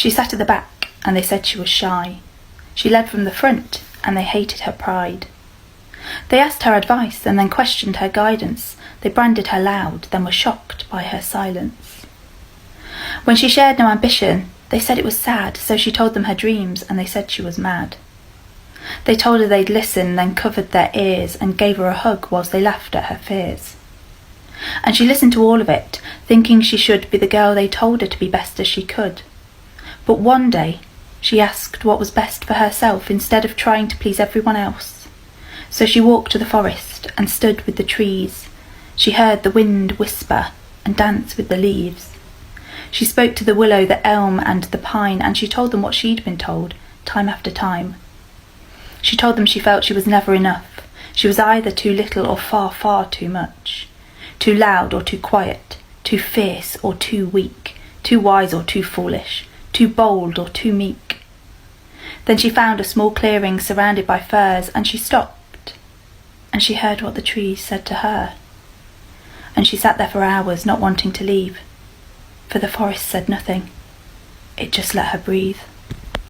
She sat at the back, and they said she was shy. She led from the front, and they hated her pride. They asked her advice, and then questioned her guidance. They branded her loud, then were shocked by her silence. When she shared no ambition, they said it was sad, so she told them her dreams, and they said she was mad. They told her they'd listen, then covered their ears, and gave her a hug whilst they laughed at her fears. And she listened to all of it, thinking she should be the girl they told her to be best as she could. But one day, she asked what was best for herself instead of trying to please everyone else. So she walked to the forest and stood with the trees. She heard the wind whisper and dance with the leaves. She spoke to the willow, the elm and the pine, and she told them what she'd been told, time after time. She told them she felt she was never enough. She was either too little or far, far too much. Too loud or too quiet, too fierce or too weak, too wise or too foolish, too bold or too meek. Then she found a small clearing surrounded by firs, and she stopped, and she heard what the trees said to her. And she sat there for hours, not wanting to leave, for the forest said nothing. It just let her breathe.